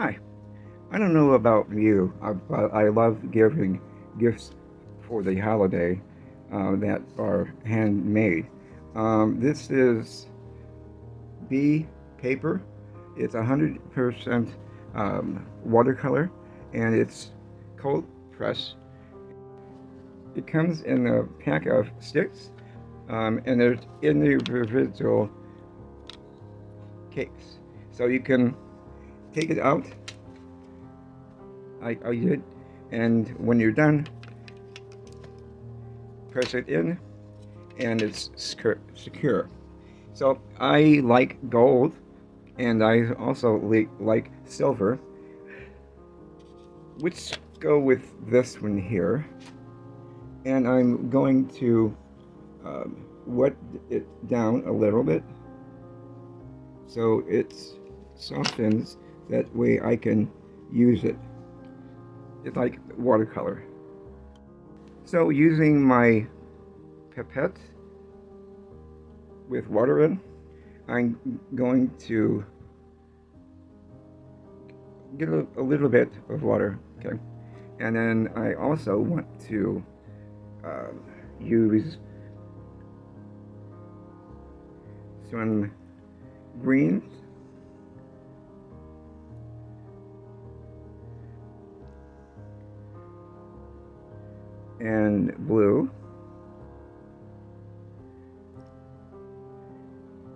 Hi, I don't know about you, but I love giving gifts for the holiday that are handmade. This is bee paper. It's 100% watercolor, and it's cold pressed. It comes in a pack of sticks, and there's individual cakes. So you can take it out. I did, and when you're done, press it in, and it's secure. So I like gold, and I also like silver, which go with this one here. And I'm going to wet it down a little bit so it softens. That way I can use it. It's like watercolor. So using my pipette with water in, I'm going to get a little bit of water, okay? And then I also want to use some greens and blue.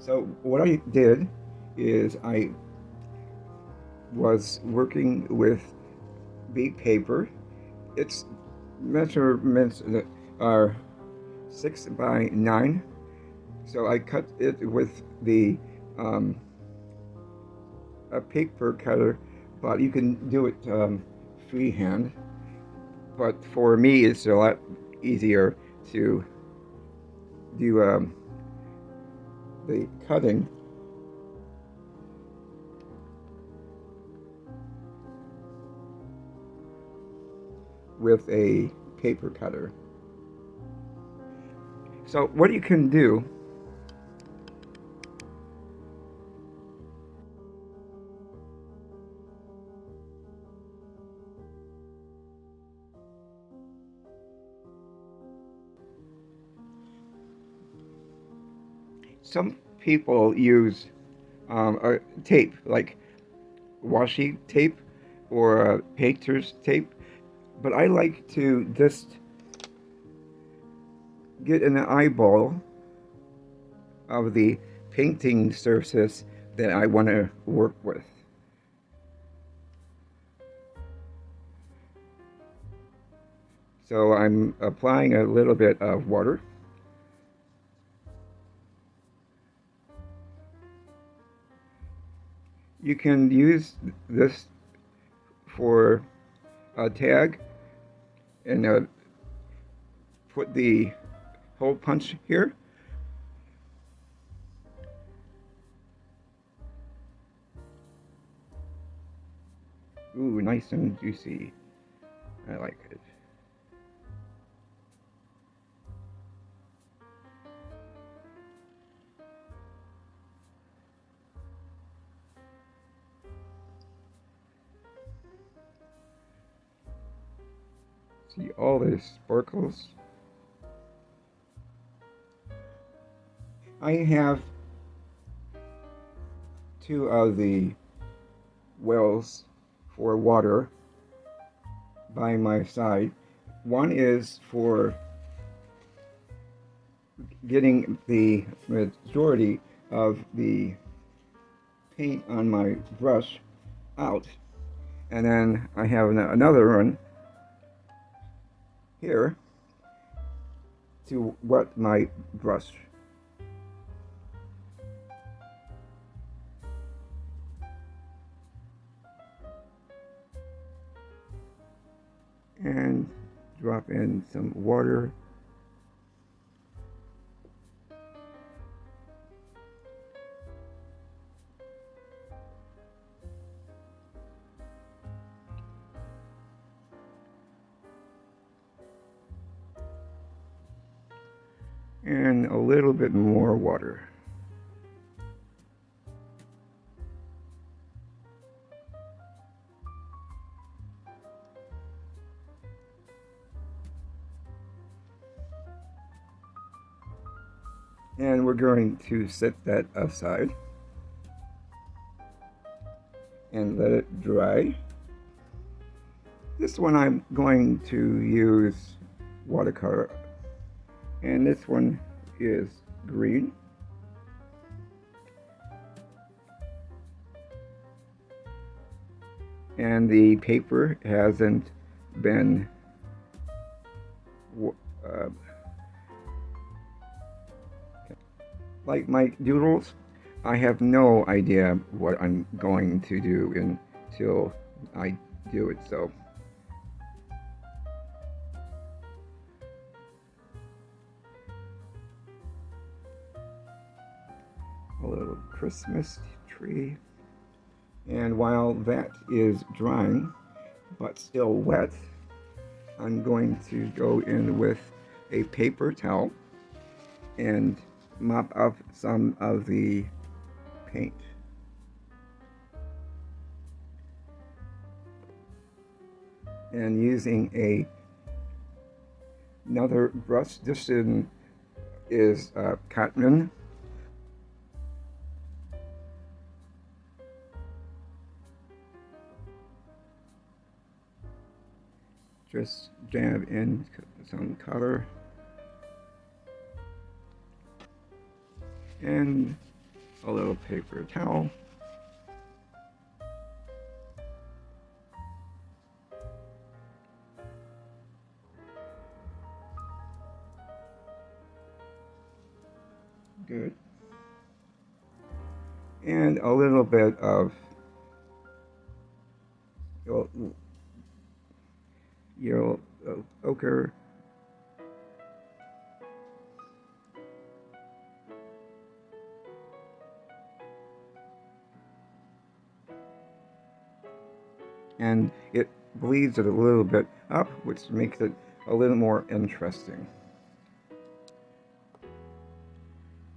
So what I did is I was working with big paper. Its measurements are 6 by 9. So I cut it with the a paper cutter, but you can do it freehand. But for me, it's a lot easier to do the cutting with a paper cutter. So what you can do, some people use a tape, like washi tape or painter's tape, but I like to just get an eyeball of the painting surface that I want to work with. So I'm applying a little bit of water. You can use this for a tag and put the hole punch here. Ooh, nice and juicy. I like it. See all the sparkles. I have two of the wells for water by my side. One is for getting the majority of the paint on my brush out, and then I have another one here to wet my brush. And drop in some water. And a little bit more water. And we're going to set that aside and let it dry. This one I'm going to use watercolor, and this one is green. And the paper hasn't been like my doodles. I have no idea what I'm going to do until I do it. So a little Christmas tree. And while that is drying, but still wet, I'm going to go in with a paper towel and mop up some of the paint. And using another brush, this is cotton. Just dab in some color. And a little paper towel. Good. And a little bit of yellow ochre. And it bleeds it a little bit up, which makes it a little more interesting.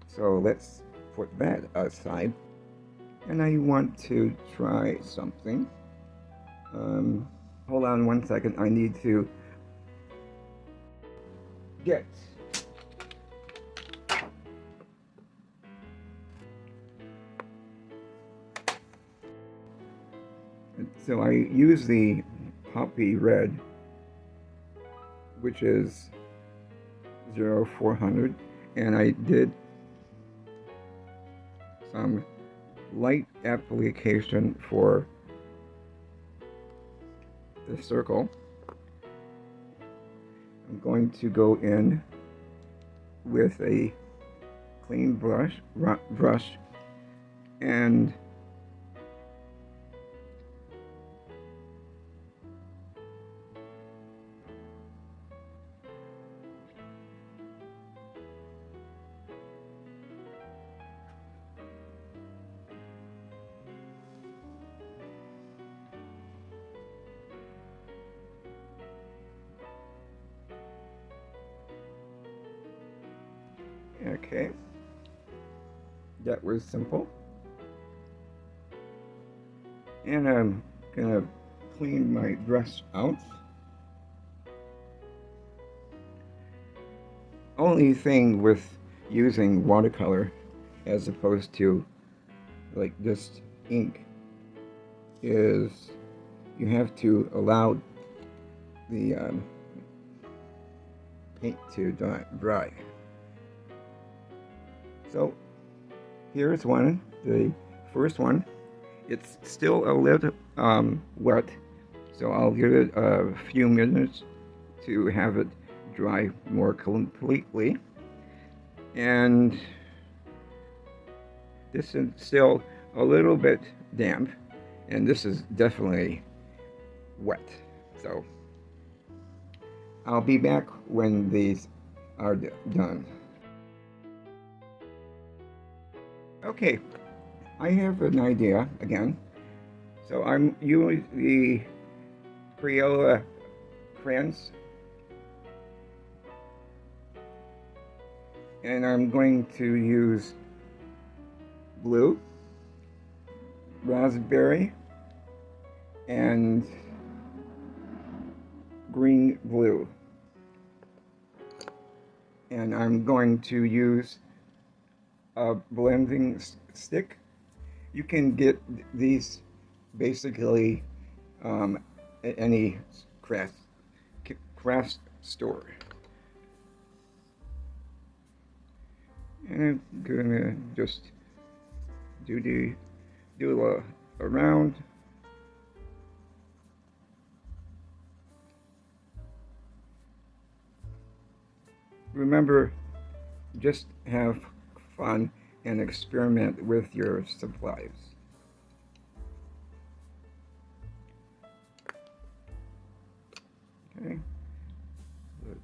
So let's put that aside. And I want to try something. Hold on one second. I need to get so I use the poppy red, which is 0400, and I did some light application for the circle. I'm going to go in with a clean brush and okay, that was simple. And I'm gonna clean my brush out. Only thing with using watercolor as opposed to like just ink is you have to allow the paint to dry. So here's one, the first one. It's still a little wet, so I'll give it a few minutes to have it dry more completely. And this is still a little bit damp, and this is definitely wet. So I'll be back when these are done. Okay, I have an idea again. So I'm using the Crayola crayons, and I'm going to use blue, raspberry, and green blue. And I'm going to use a blending stick. You can get these basically at any craft store. And I'm gonna just do a round. Remember, just have fun and experiment with your supplies. Okay. Good.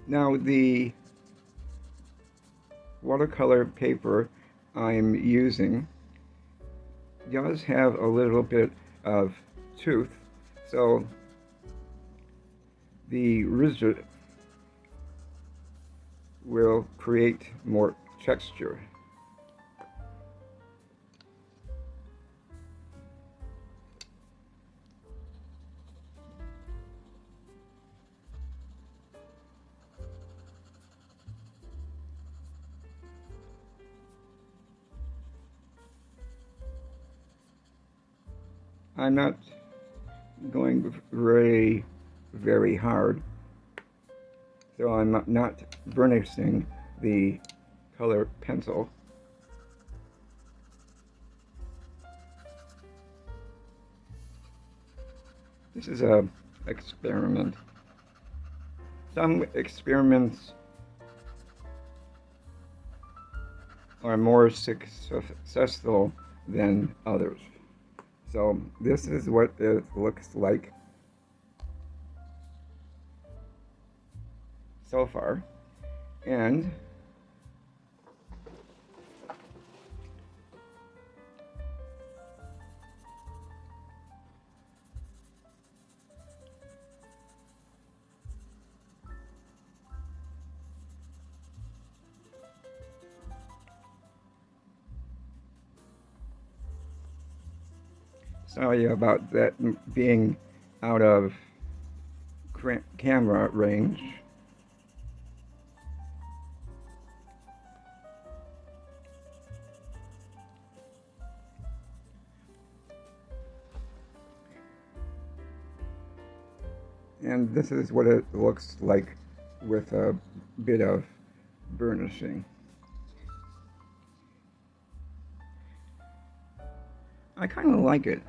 Now the watercolor paper I'm using does have a little bit of tooth, so the rigid will create more texture. I'm not going very hard, so I'm not burnishing the color pencil. This is a experiment. Some experiments are more successful than others. So this is what it looks like so far. And sorry about that being out of camera range. And this is what it looks like with a bit of burnishing. I kind of like it.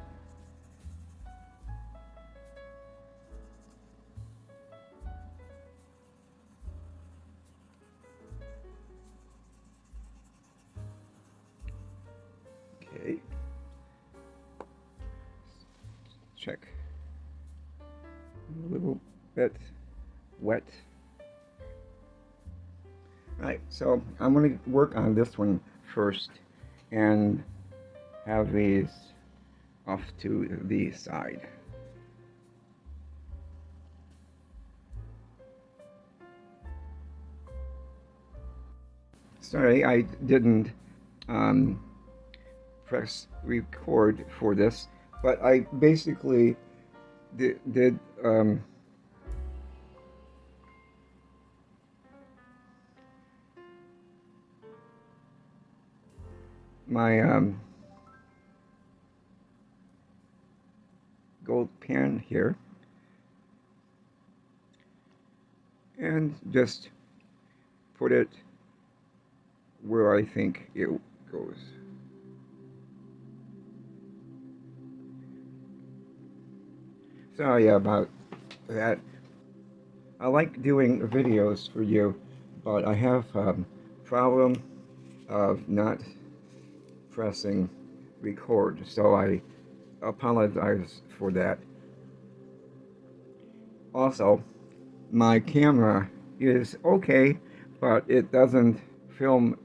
Okay. Check. A little bit wet. Right, so I'm going to work on this one first and have these off to the side. Sorry, I didn't press record for this, but I basically did my gold pen here and just put it where I think it goes. Sorry about that. I like doing videos for you, but I have a problem of not pressing record, so I apologize for that. Also, my camera is okay, but it doesn't film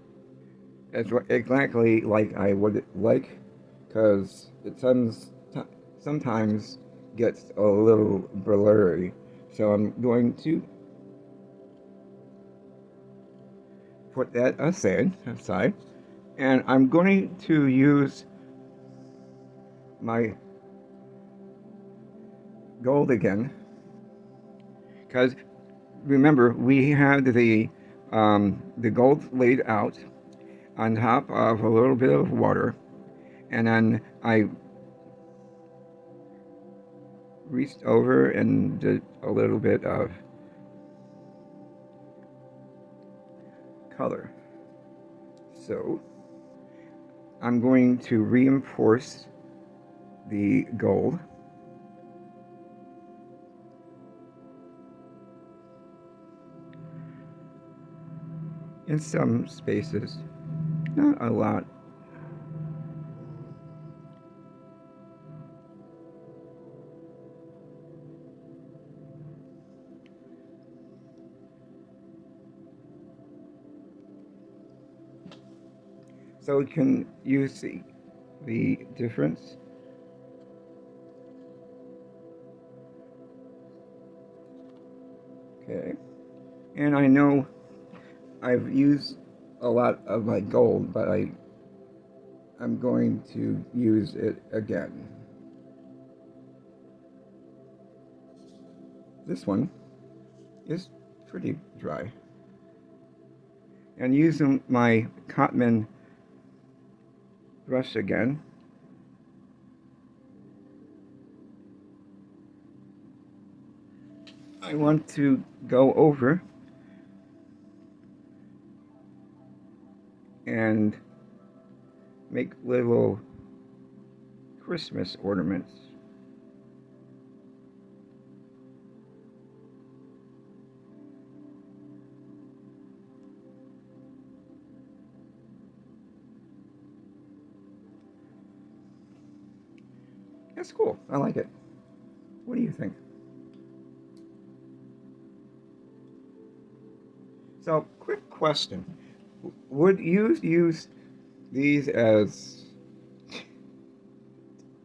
exactly like I would like, because it sometimes gets a little blurry. So I'm going to put that aside, and I'm going to use my gold again, because remember we had the gold laid out on top of a little bit of water, and then I reached over and did a little bit of color. So I'm going to reinforce the gold in some spaces, not a lot. So can you see the difference? Okay. And I know I've used a lot of my gold, but I'm going to use it again. This one is pretty dry. And using my cotton brush again, I want to go over and make little Christmas ornaments. That's cool. I like it. What do you think? So, quick question. Would you use these as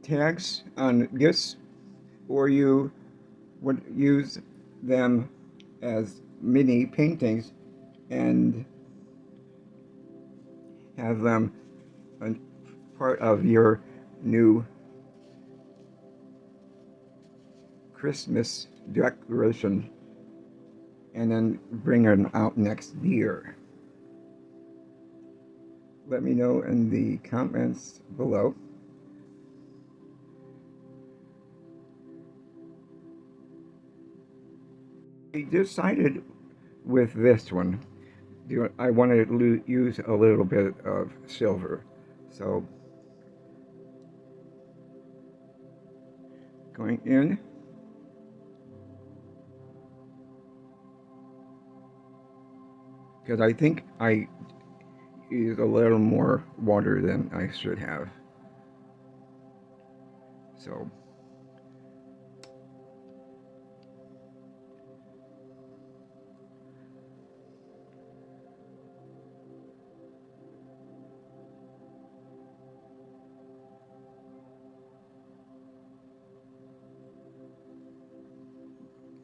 tags on gifts, or you would use them as mini paintings and have them a part of your new Christmas decoration and then bring them out next year? Let me know in the comments below. I decided with this one, I wanted to use a little bit of silver. So going in, because I think I used a little more water than I should have. So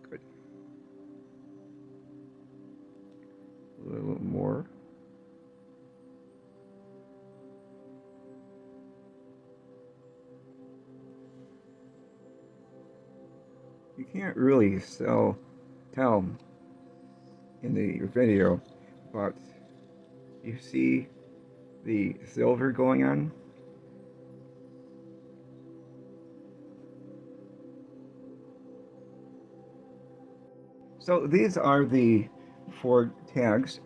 good. A little more. You can't really tell in the video, but you see the silver going on. So these are the 4 tags.